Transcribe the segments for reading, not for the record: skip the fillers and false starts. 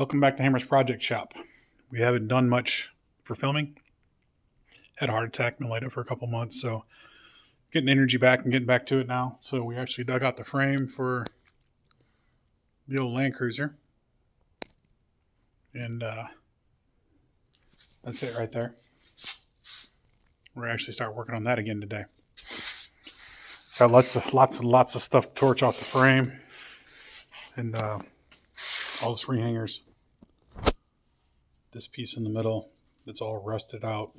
Welcome back to Hammer's Project Shop. We haven't done much for filming. Had a heart attack and laid up for a couple months, so getting energy back and getting back to it now. So we actually dug out the frame for the old Land Cruiser. And that's it right there. We're actually start working on that again today. Got lots of stuff to torch off the frame. And all the spring hangers. This piece in the middle that's all rusted out.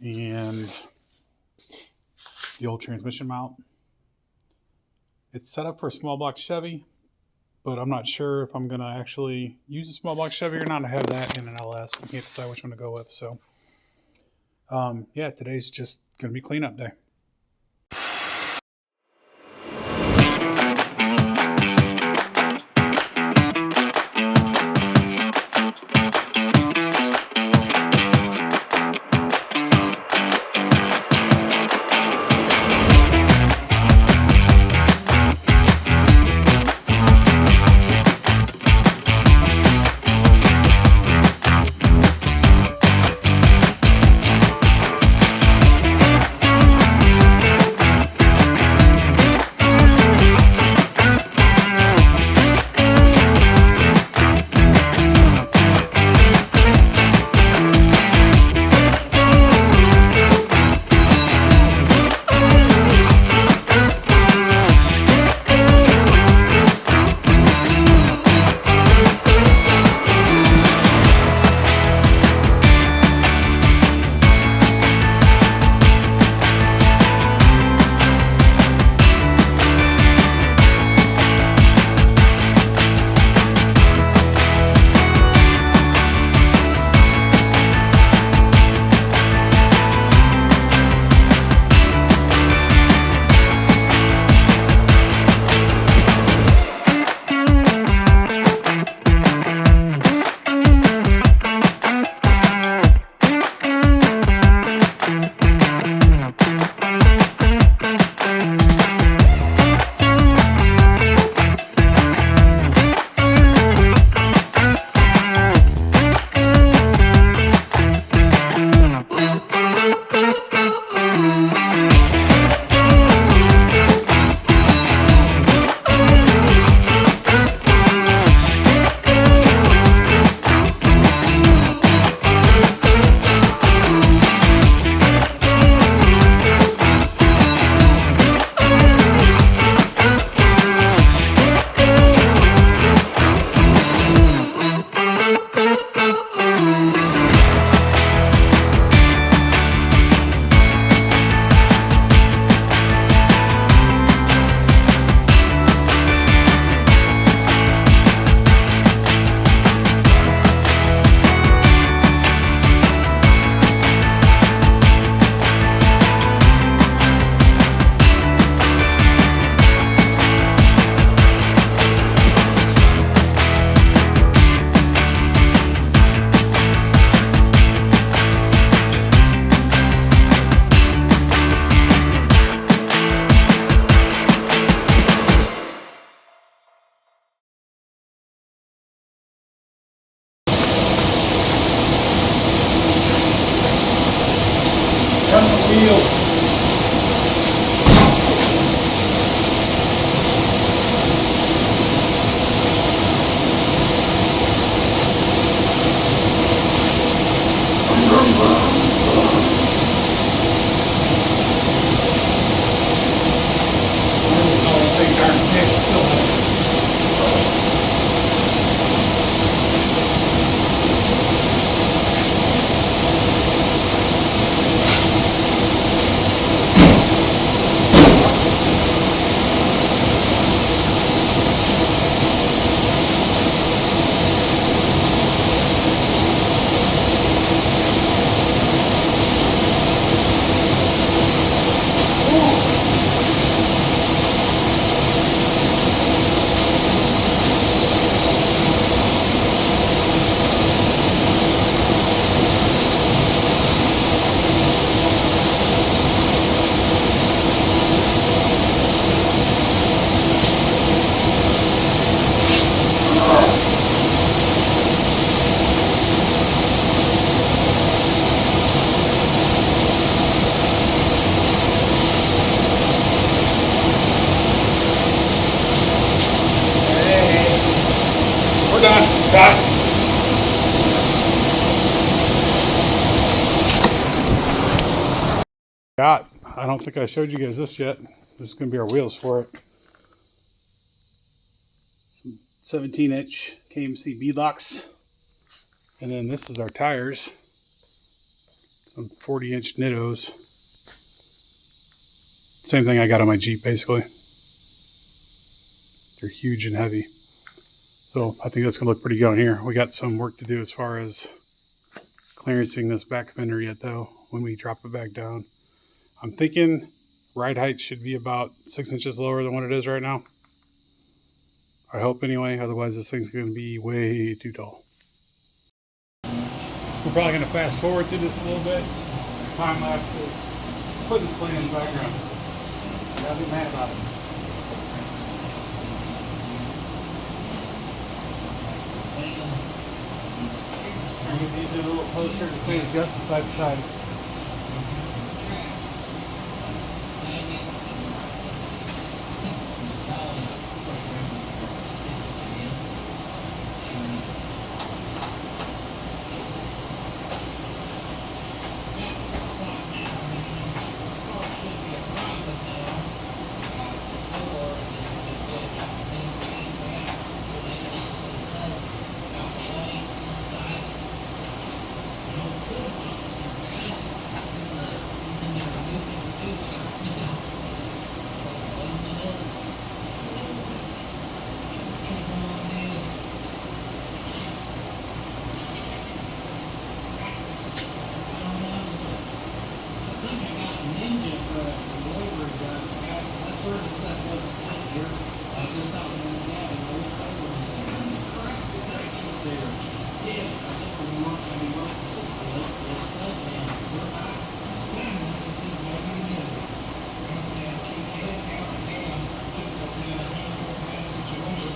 And the old transmission mount. It's set up for a small block Chevy, but I'm not sure if I'm going to actually use a small block Chevy or not. I have that in an LS. I can't decide which one to go with. So, yeah, today's just going to be cleanup day. got, I don't think I showed you guys this yet. This is going to be our wheels for it. Some 17-inch KMC beadlocks. And then this is our tires. Some 40-inch Nittos. Same thing I got on my Jeep, basically. They're huge and heavy. So I think that's going to look pretty good on here. We got some work to do as far as clearancing this back fender yet, though, when we drop it back down. I'm thinking ride height should be about 6 inches lower than what it is right now. I hope anyway, otherwise this thing's going to be way too tall. We're probably going to fast forward through this a little bit. Time lapse is putting this plane in the background. I'll be mad about it. I'm going to get these a little closer to say adjustment side to side.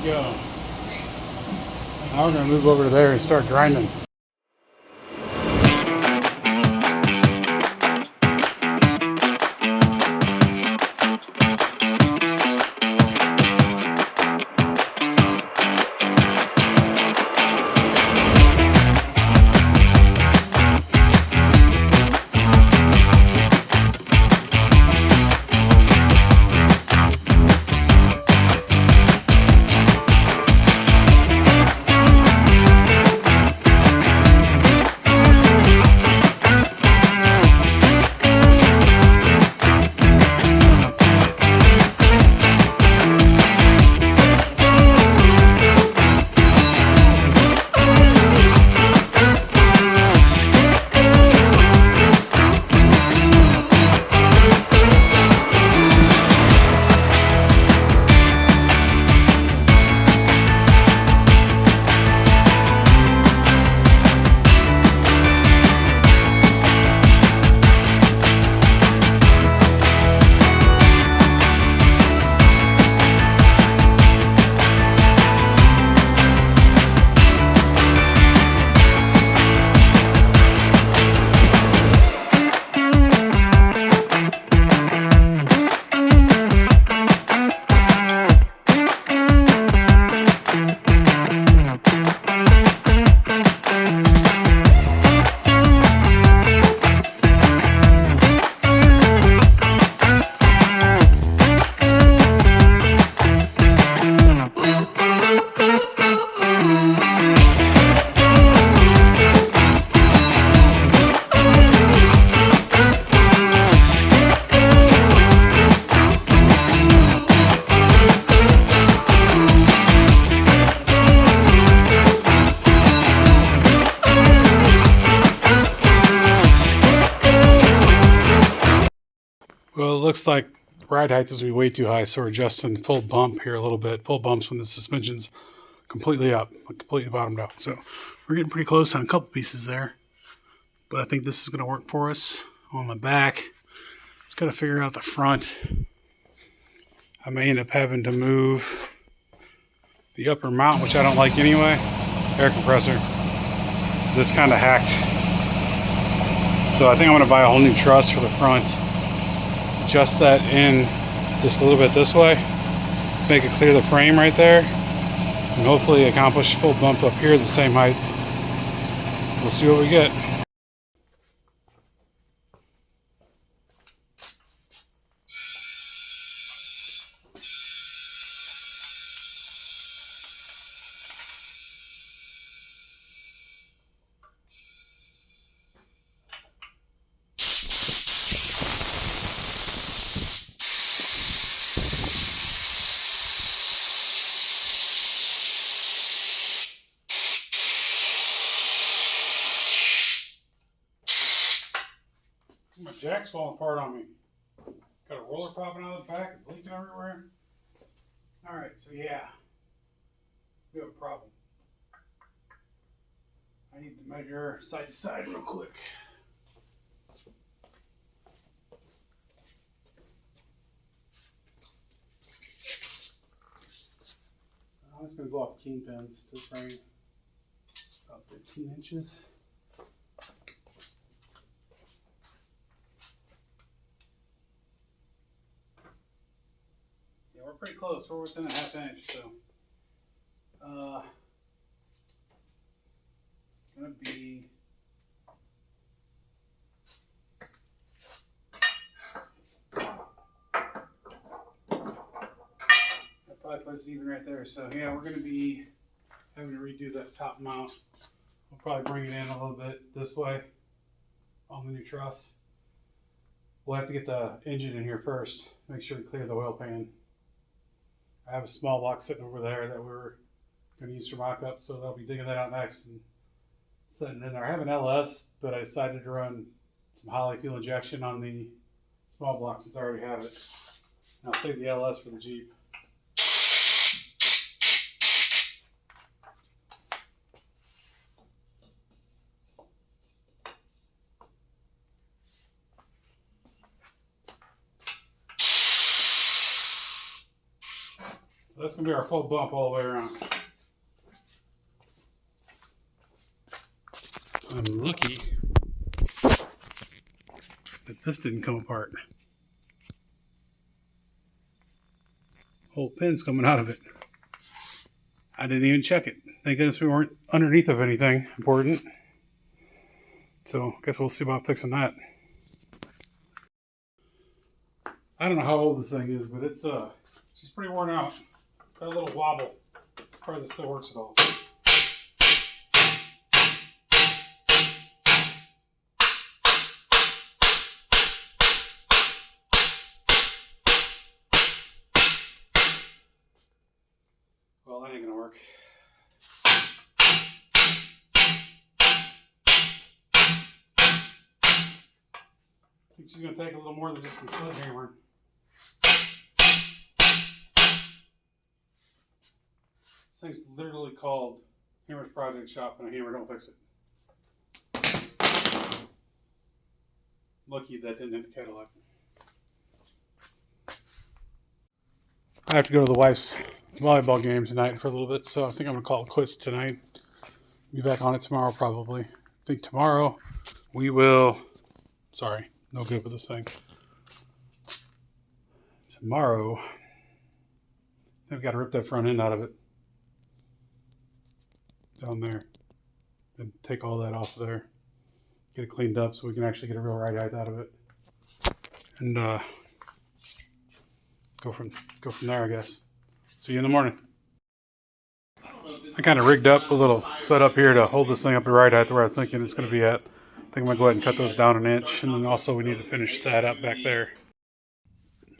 Go. Now we're going to move over to there and start grinding. Well, it looks like ride height is way too high, so we're adjusting full bump here a little bit. Full bumps when the suspension's completely up, completely bottomed out. So we're getting pretty close on a couple pieces there. But I think this is going to work for us on the back. Just got to figure out the front. I may end up having to move the upper mount, which I don't like anyway. Air compressor. This kind of hacked. So I think I'm going to buy a whole new truss for the front. Adjust that in just a little bit this way. Make it clear the frame right there. And hopefully accomplish full bump up here the same height. We'll see what we get. jack's falling apart on me. Got a roller popping out of the back. It's leaking everywhere. Alright, so yeah. We have a problem. I need to measure side to side real quick. I'm just going to go off the kingpins to the frame. About 15 inches. Yeah, we're pretty close. We're within a half inch, so gonna be that probably puts even right there. So yeah, we're gonna be having to redo that top mount. We'll probably bring it in a little bit this way on the new truss. We'll have to get the engine in here first. Make sure we clear the oil pan. I have a small block sitting over there that we're going to use for mock-up, so they'll be digging that out next and setting in there. I have an LS, but I decided to run some Holley fuel injection on the small block since I already have it. And I'll save the LS for the Jeep. So that's going to be our full bump all the way around. I'm lucky that this didn't come apart. Whole pin's coming out of it. I didn't even check it. Thank goodness we weren't underneath of anything important. So I guess we'll see about fixing that. I don't know how old this thing is, but it's she's pretty worn out. Got a little wobble. Surprised it still works at all. Well, that ain't gonna work. I think she's gonna take a little more than just some sledgehammer. This thing's literally called Hammer's Project Shop, and a hammer don't fix it. Lucky that didn't hit the Cadillac. I have to go to the wife's volleyball game tonight for a little bit, so I think I'm going to call it quits tonight. Be back on it tomorrow probably. I think tomorrow we will... Sorry, no good with this thing. Tomorrow, I think we've got to rip that front end out of it. Down there. And take all that off of there. Get it cleaned up so we can actually get a real ride height out of it. And go from there, I guess. See you in the morning. I kind of rigged up a little setup here to hold this thing up to right height where I was thinking it's going to be at. I think I'm going to go ahead and cut those down an inch. And then also we need to finish that up back there.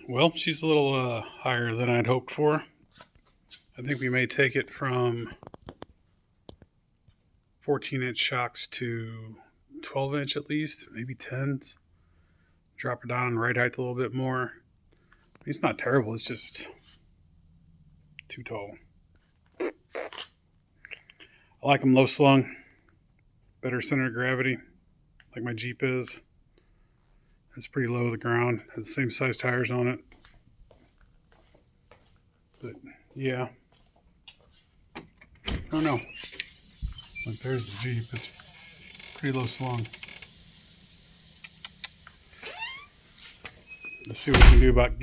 Well, she's a little higher than I'd hoped for. I think we may take it from 14-inch shocks to 12-inch at least, maybe 10s. Drop her down on right height a little bit more. I mean, it's not terrible, it's just too tall. I like them low slung, better center of gravity, like my Jeep is. It's pretty low to the ground, has the same size tires on it. But yeah, I don't know. Like there's the Jeep, it's pretty low slung. Let's see what we can do about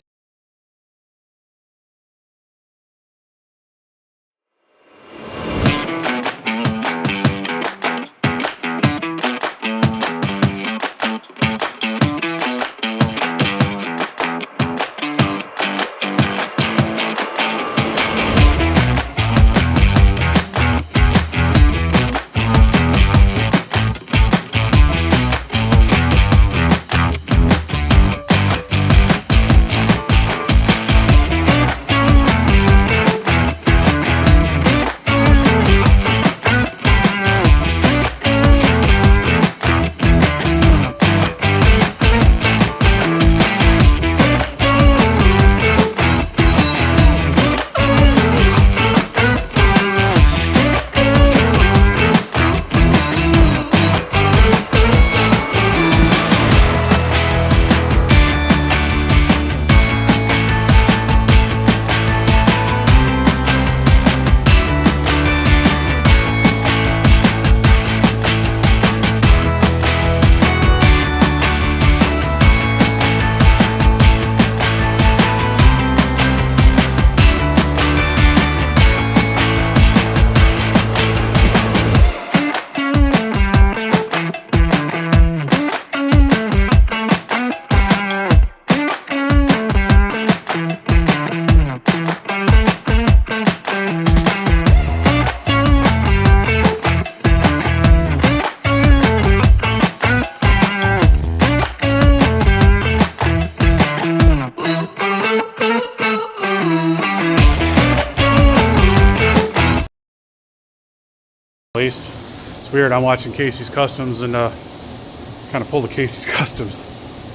least. It's weird, I'm watching Casey's Customs and kind of pulled a Casey's Customs.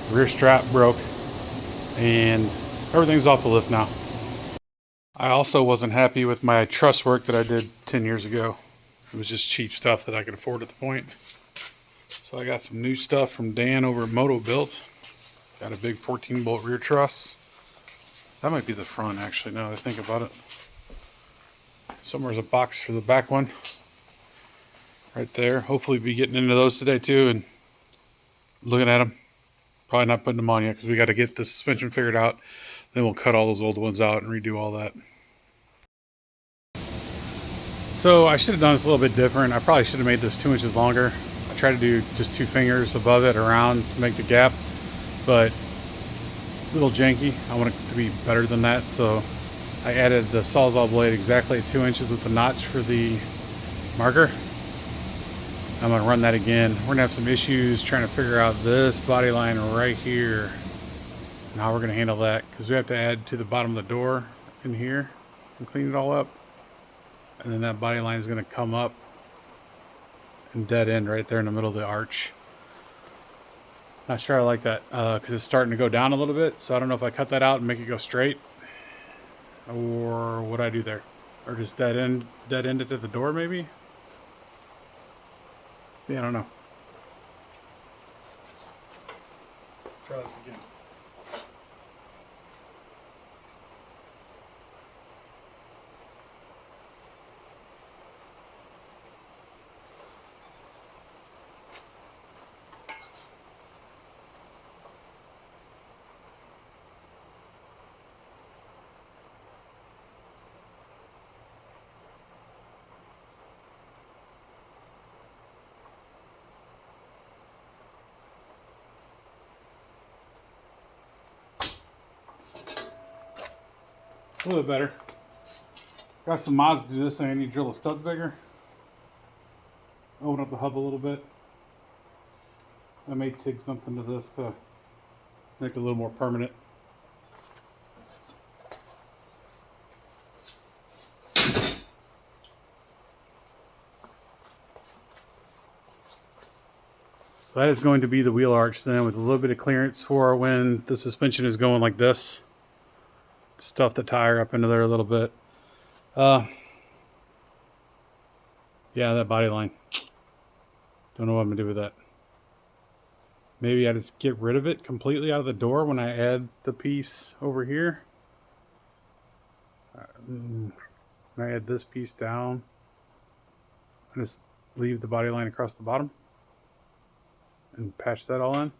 The rear strap broke and everything's off the lift now. I also wasn't happy with my truss work that I did 10 years ago. It was just cheap stuff that I could afford at the point. So I got some new stuff from Dan over at Moto Built. Got a big 14 bolt rear truss. That might be the front actually, now that I think about it. Somewhere's a box for the back one. Right there. Hopefully be getting into those today too and looking at them. Probably not putting them on yet because we got to get the suspension figured out. Then we'll cut all those old ones out and redo all that. So I should have done this a little bit different. I probably should have made this 2 inches longer. I tried to do just 2 fingers above it around to make the gap, but it's a little janky. I want it to be better than that, so I added the Sawzall blade exactly at 2 inches with the notch for the marker. I'm going to run that again. We're going to have some issues trying to figure out this body line right here and how we're going to handle that, because we have to add to the bottom of the door in here and clean it all up. And then that body line is going to come up and dead end right there in the middle of the arch. Not sure I like that because it's starting to go down a little bit, so I don't know if I cut that out and make it go straight or what I do there, or just dead end it at the door maybe. Yeah, I don't know. Try this again. A little bit better. Got some mods to do this thing. I need to drill the studs bigger. Open up the hub a little bit. I may take something to this to make it a little more permanent. So that is going to be the wheel arch then, with a little bit of clearance for when the suspension is going like this. Stuff the tire up into there a little bit. Yeah, that body line. Don't know what I'm gonna do with that. Maybe I just get rid of it completely out of the door when I add the piece over here. When I add this piece down, I just leave the body line across the bottom and patch that all in.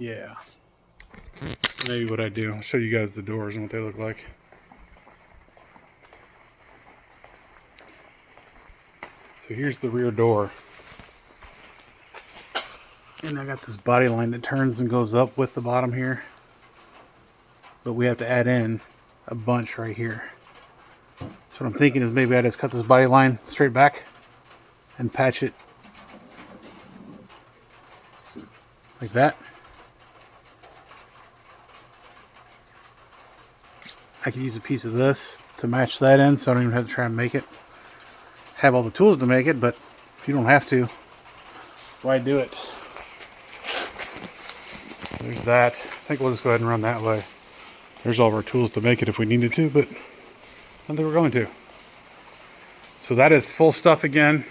Yeah. Maybe what I do. I'll show you guys the doors and what they look like. So here's the rear door. And I got this body line that turns and goes up with the bottom here. But we have to add in a bunch right here. So what I'm thinking is maybe I just cut this body line straight back and patch it like that. I could use a piece of this to match that in, so I don't even have to try and make it. Have all the tools to make it, but if you don't have to, why do it? There's that. I think we'll just go ahead and run that way. There's all of our tools to make it if we needed to, but I don't think we're going to. So that is full stuff again.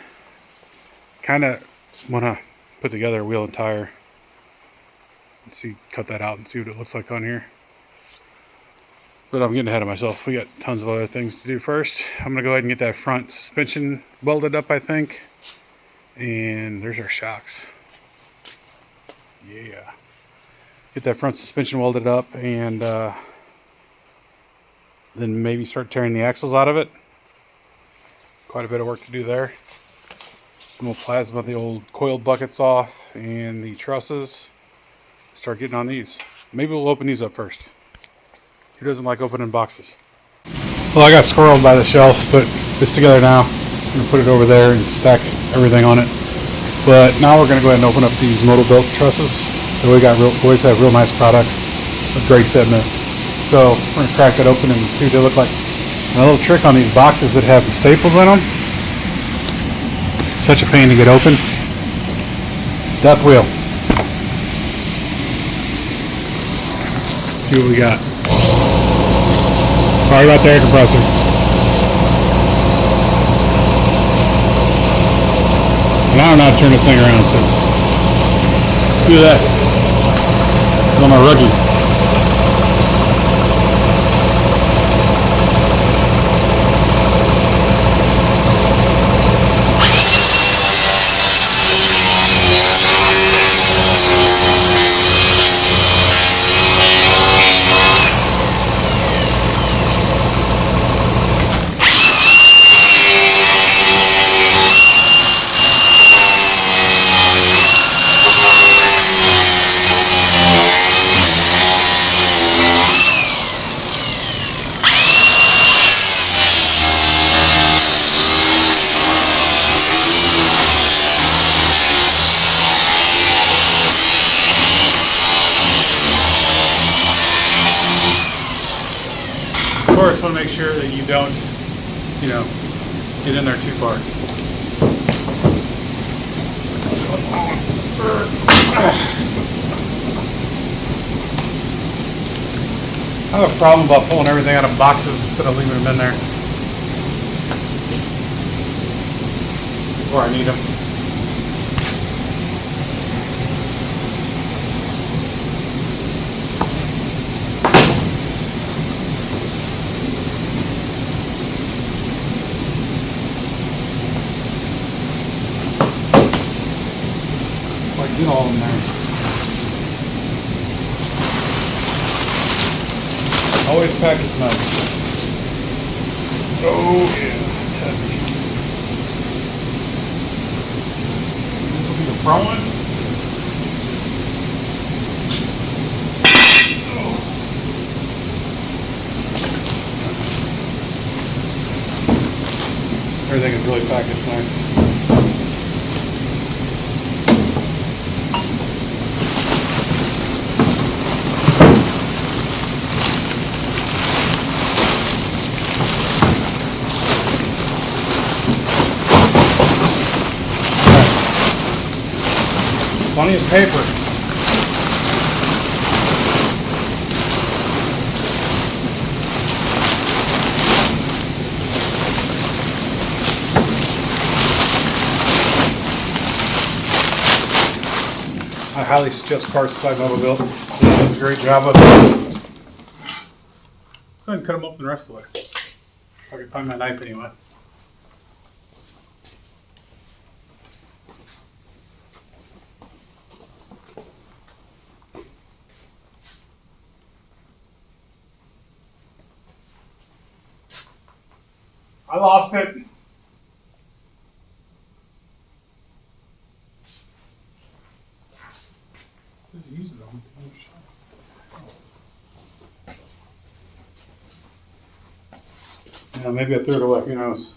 Kind of want to put together a wheel and tire. Let's see, cut that out and see what it looks like on here. But I'm getting ahead of myself. We got tons of other things to do first. I'm going to go ahead and get that front suspension welded up, I think. And there's our shocks. Yeah. Get that front suspension welded up and then maybe start tearing the axles out of it. Quite a bit of work to do there. And we'll plasma the old coiled buckets off and the trusses. Start getting on these. Maybe we'll open these up first. Who doesn't like opening boxes? Well, I got squirreled by the shelf, put this together now. I'm going to put it over there and stack everything on it. But now we're going to go ahead and open up these Moto Built trusses. We always have real nice products with great fitment. So we're going to crack that open and see what they look like. A little trick on these boxes that have the staples in them. Such a pain to get open. Death wheel. Let's see what we got. Sorry about the air compressor. And I don't know how to turn this thing around, so do this. I'm a rookie. Of course, want to make sure that you don't, get in there too far. I have a problem about pulling everything out of boxes instead of leaving them in there before I need them. Get all in there. Always pack it nice. Oh yeah, it's heavy. This will be the front one. Oh. Everything is really packaged nice. Plenty of paper. I highly suggest Parts by Motoville. They do a great job of it. Let's go ahead and cut them open the rest of the way. If I can find my knife anyway. I lost it. Just use it on. Yeah, maybe I threw it away. Who knows?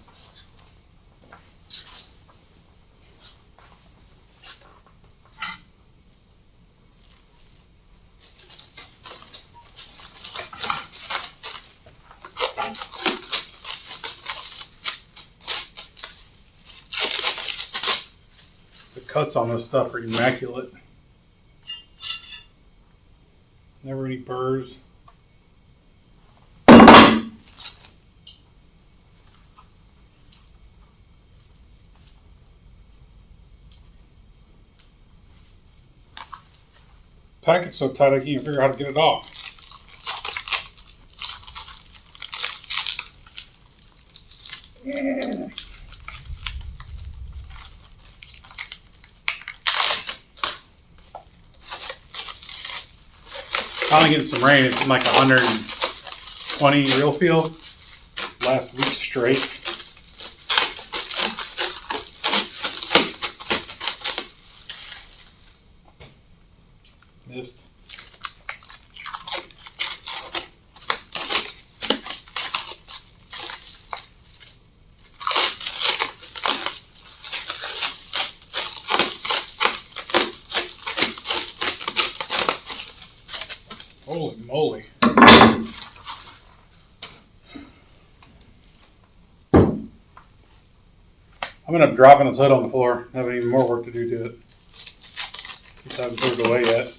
The cuts on this stuff are immaculate. Never any burrs. Package so tight I can't even figure out how to get it off. Yeah. Finally getting some rain. It's been like 120 real feel last week straight. Missed. Holy moly. I'm gonna drop this hood on the floor. Having even more work to do to it. Just haven't put it away yet.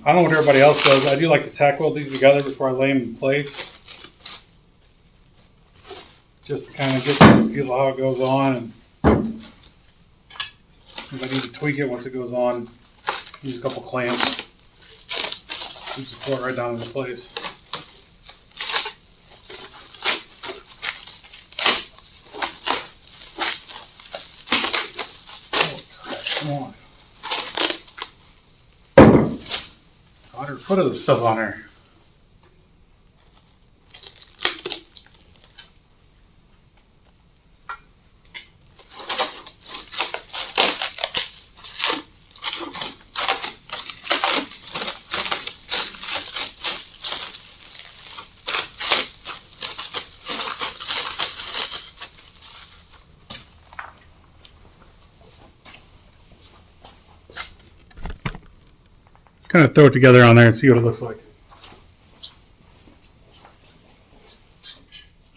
I don't know what everybody else does. I do like to tack weld these together before I lay them in place. Just to kind of get the feel of how it goes on. And if I need to tweak it once it goes on, use a couple clamps. Just pull it right down into place. Oh, come on. 100 foot of this stuff on there. Kind of throw it together on there and see what it looks like.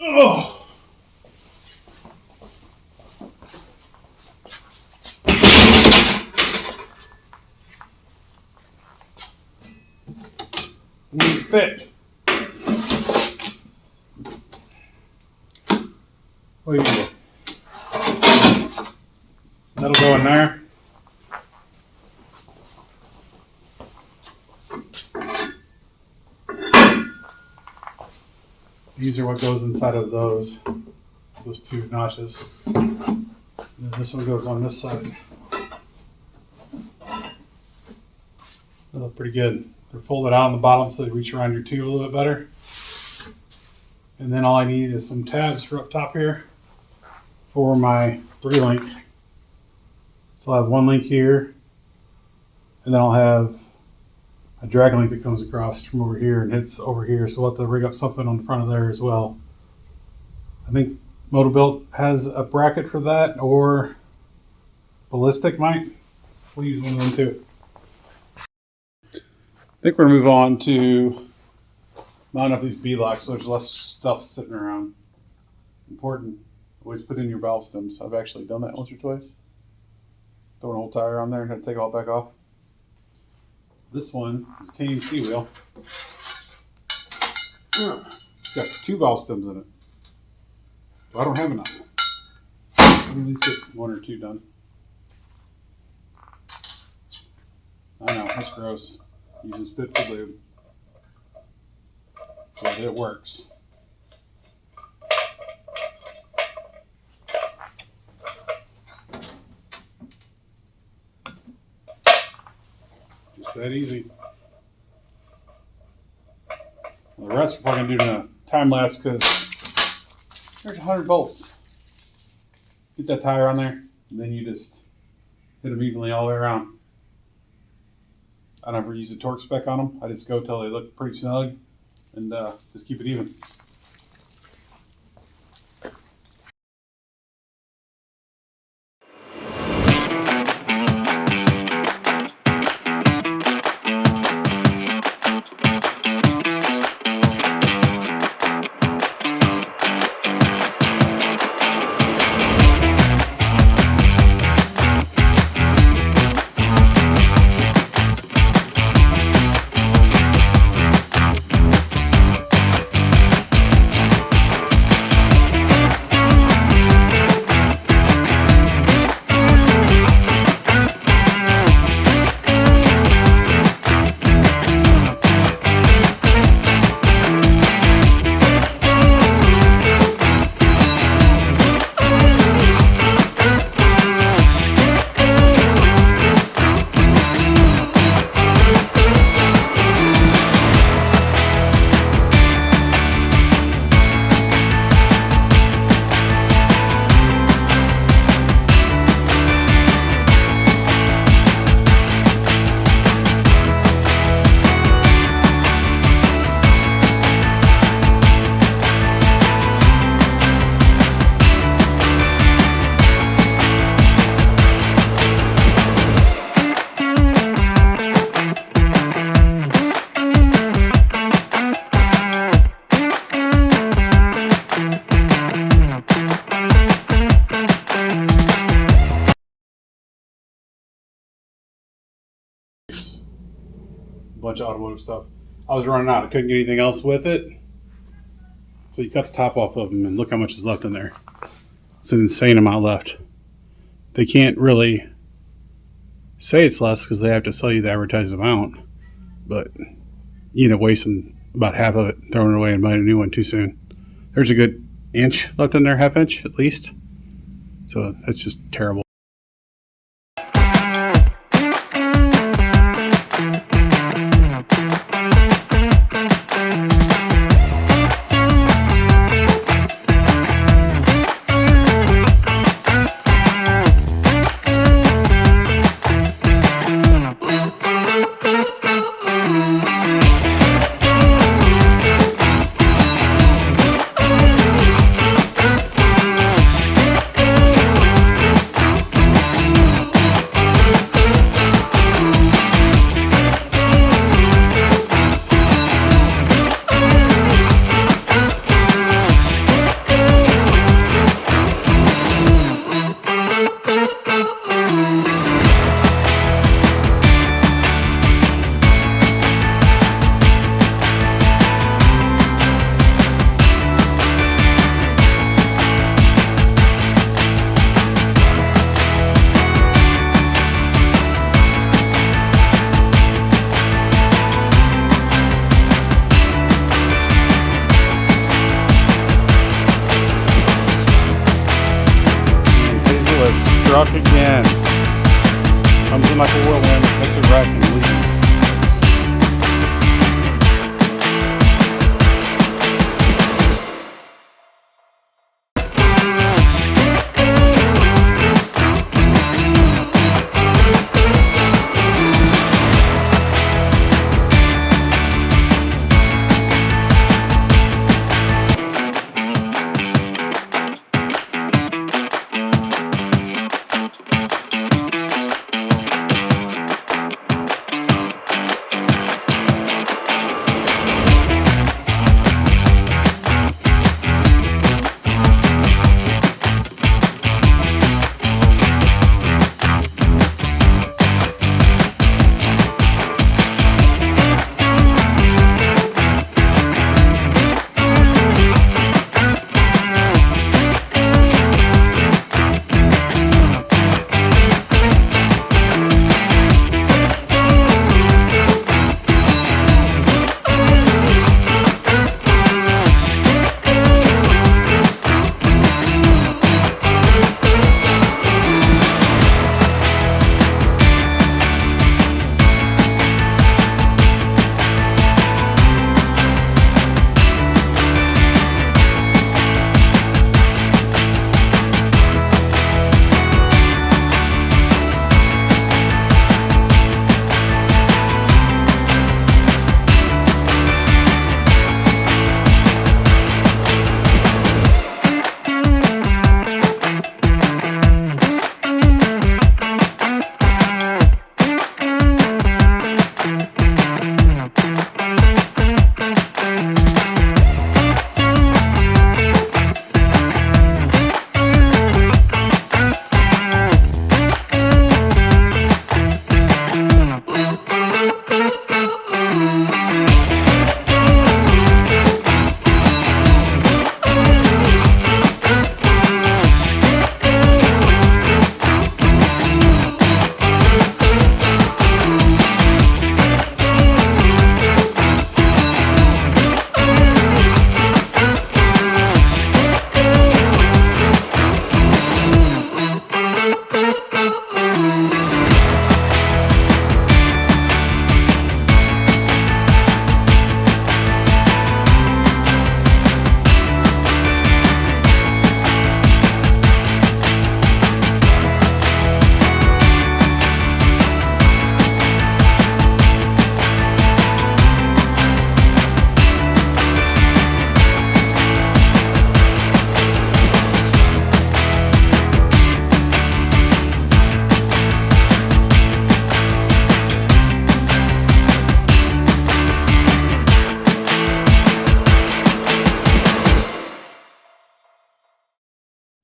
Oh! Won't fit. What do you do? That'll go in there. These are what goes inside of those two notches. And then this one goes on this side. They look pretty good. They're folded out on the bottom so they reach around your tube a little bit better. And then all I need is some tabs for up top here for my 3-link. So I'll have 1 link here, and then I'll have a drag link that comes across from over here and hits over here, so we'll have to rig up something on the front of there as well. I think Motobuilt has a bracket for that, or Ballistic might. We'll use one of them too. I think we're going to move on to mounting up these B-locks so there's less stuff sitting around. Important, always put in your valve stems. I've actually done that once or twice. Throw an old tire on there and have to take it all back off. This one is a KMC wheel. It's got 2 valve stems in it. So I don't have enough. At least get 1 or 2 done. I know, that's gross. Using spit for lube. But it works. Just that easy. Well, the rest we're probably going to do in a time lapse because there's 100 bolts. Get that tire on there, and then you just hit them evenly all the way around. I never use a torque spec on them. I just go till they look pretty snug and just keep it even. a bunch of automotive stuff. I was running out. I couldn't get anything else with it. So you cut the top off of them and look how much is left in there. It's an insane amount left. They can't really say it's less because they have to sell you the advertised amount. But you know, wasting about half of it, throwing it away and buying a new one too soon. There's a good inch left in there, half inch at least. So that's just terrible. Struck again. Comes in like a whirlwind, makes it wreck and leaves.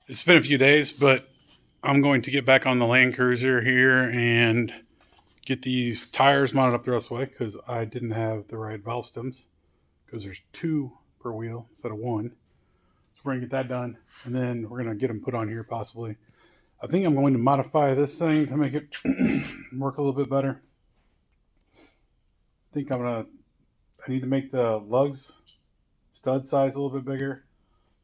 It's been a few days, but I'm going to get back on the Land Cruiser here and get these tires mounted up the rest of the way because I didn't have the right valve stems, because there's 2 per wheel instead of 1. So we're going to get that done, and then we're going to get them put on here possibly. I think I'm going to modify this thing to make it work a little bit better. I think I need to make the lugs stud size a little bit bigger,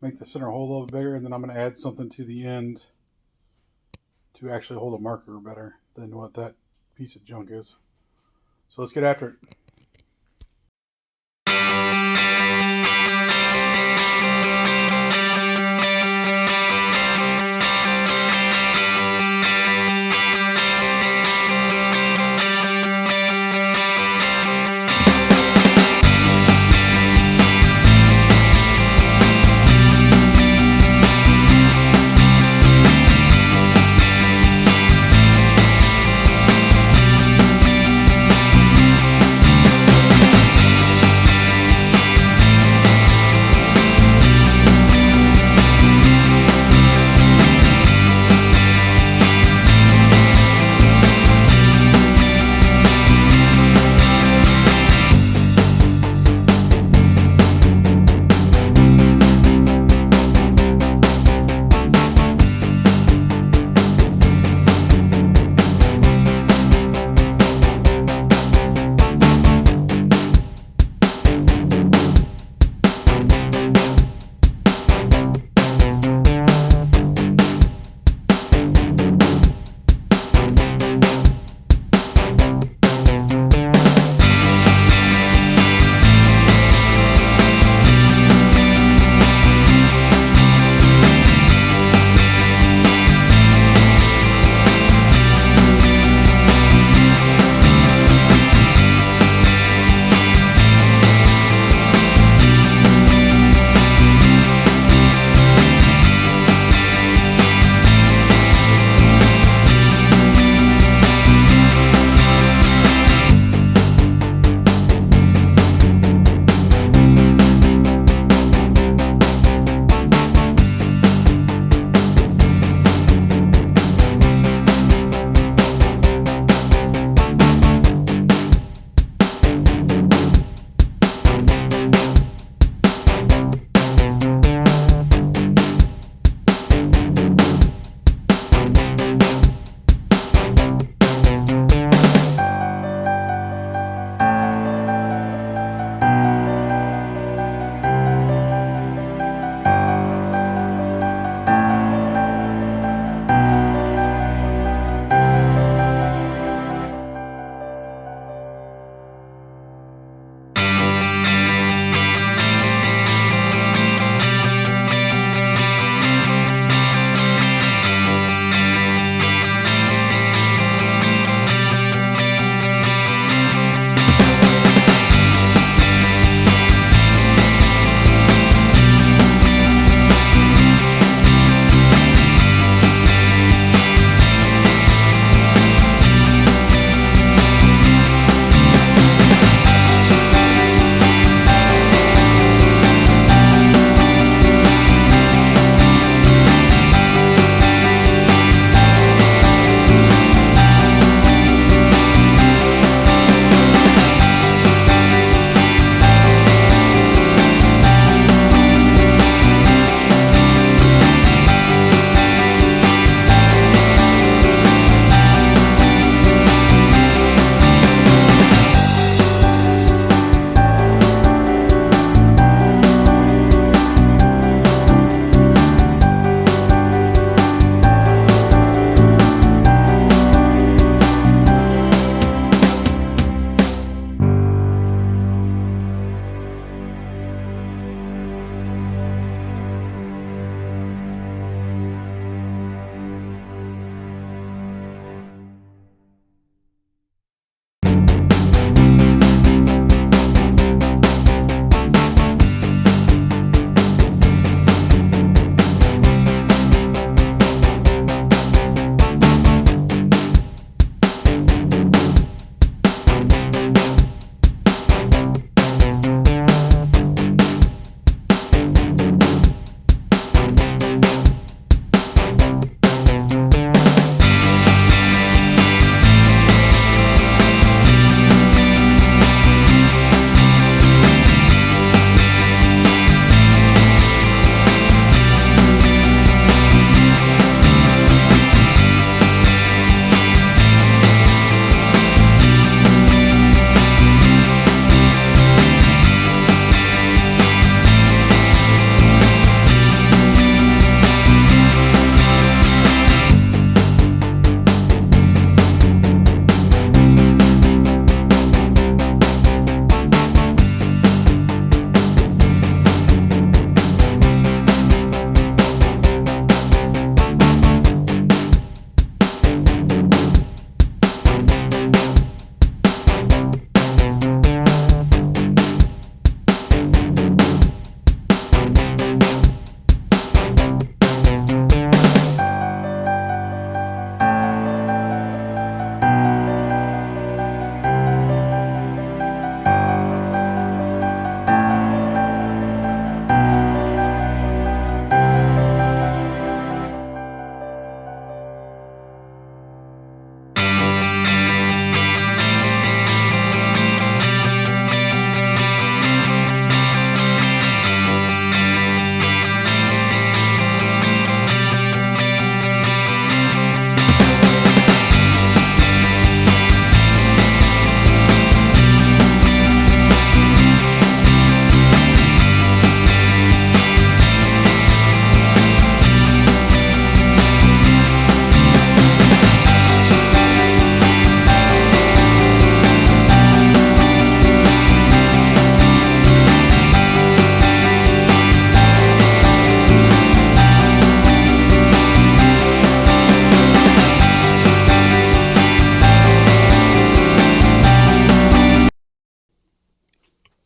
make the center hole a little bit bigger, and then I'm going to add something to the end to actually hold a marker better than what that piece of junk is. So let's get after it.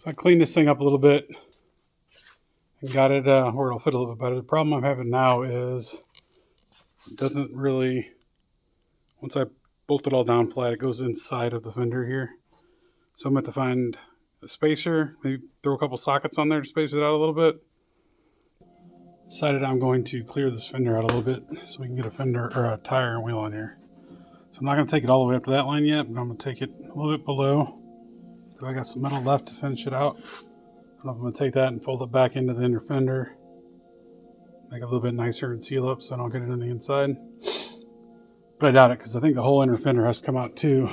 So I cleaned this thing up a little bit and got it where it'll fit a little bit better. The problem I'm having now is it doesn't really, once I bolt it all down flat, it goes inside of the fender here. So I'm going to have to find a spacer, maybe throw a couple sockets on there to space it out a little bit. Decided I'm going to clear this fender out a little bit so we can get a fender or a tire and wheel on here. So I'm not going to take it all the way up to that line yet, but I'm going to take it a little bit below. So I got some metal left to finish it out. I'm going to take that and fold it back into the inner fender. Make it a little bit nicer and seal up so I don't get it on the inside. But I doubt it because I think the whole inner fender has to come out too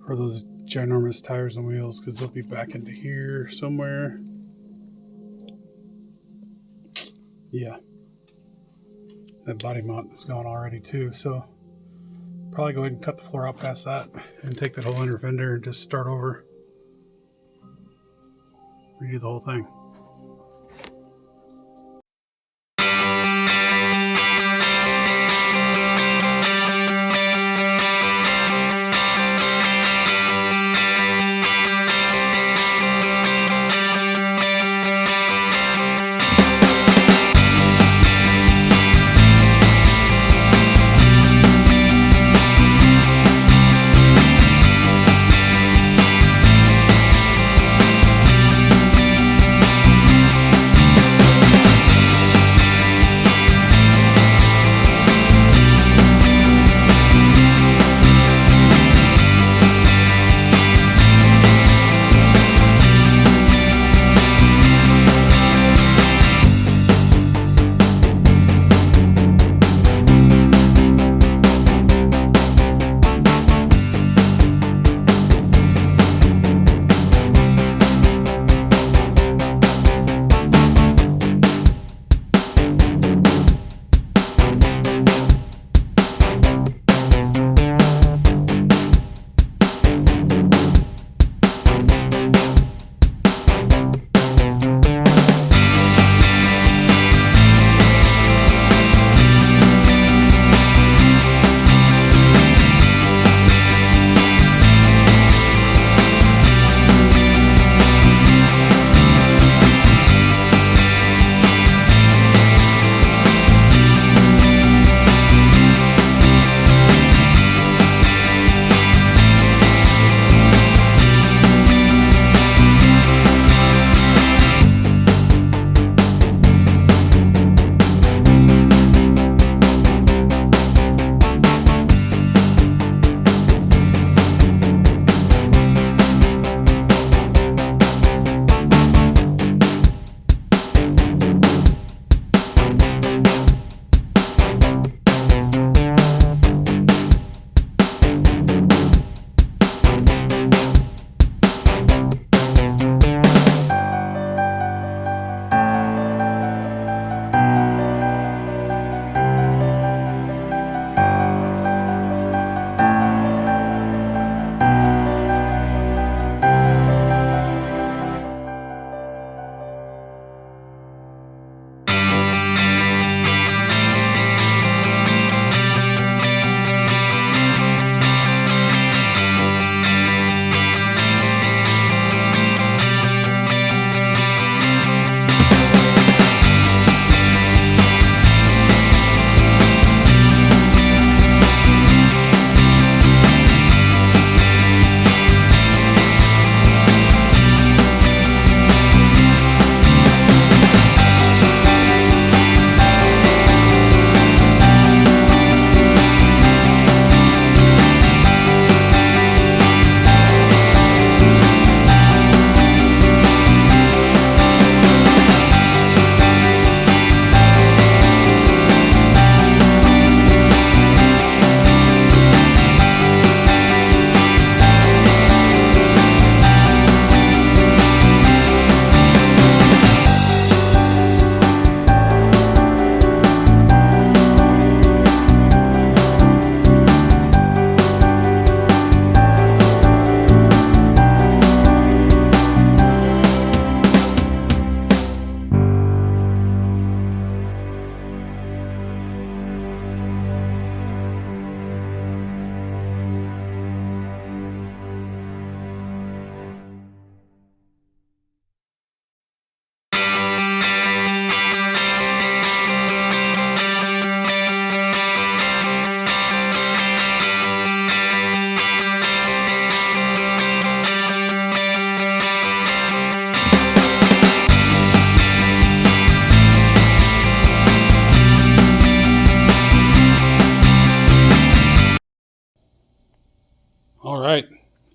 for those ginormous tires and wheels, because they'll be back into here somewhere. Yeah, that body mount is gone already too, so probably go ahead and cut the floor out past that and take that whole inner fender and just start over. Redo the whole thing.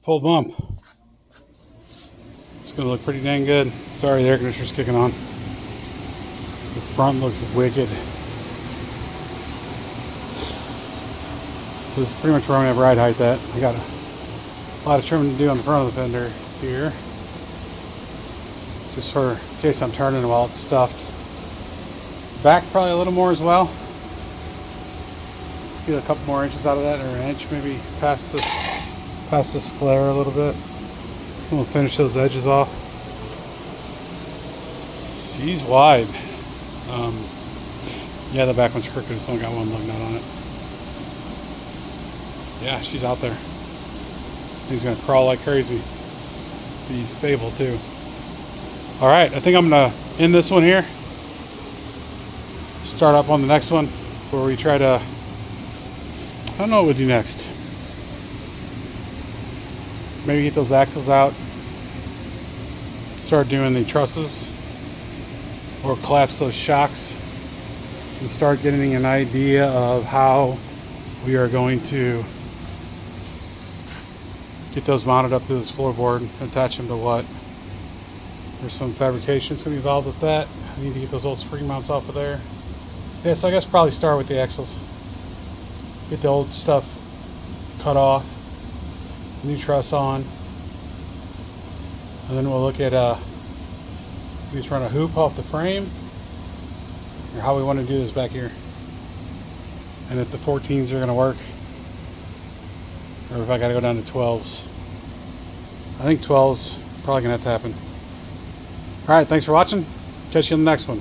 full bump. It's gonna look pretty dang good. Sorry, the air conditioner's kicking on. The front looks wicked. So this is pretty much where I'm gonna have ride height at. I got a lot of trimming to do on the front of the fender here. Just for in case I'm turning it while it's stuffed. Back probably a little more as well. Get a couple more inches out of that, or an inch maybe past this flare a little bit. We'll finish those edges off. She's wide. Yeah, the back one's crooked. It's only got one lug nut on it. Yeah, she's out there. He's gonna crawl like crazy. Be stable too. All right, I think I'm gonna end this one here. Start up on the next one where we try to, I don't know what we'll do next. Maybe get those axles out. Start doing the trusses. Or collapse those shocks. And start getting an idea of how we are going to get those mounted up to this floorboard. Attach them to what. There's some fabrication that's going to be involved with that. I need to get those old spring mounts off of there. Yeah, so I guess probably start with the axles. Get the old stuff cut off. New truss on. And then we'll look at just run a hoop off the frame. Or how we want to do this back here. And if the 14s are going to work. Or if I got to go down to 12s. I think 12s probably going to have to happen. Alright, thanks for watching. Catch you on the next one.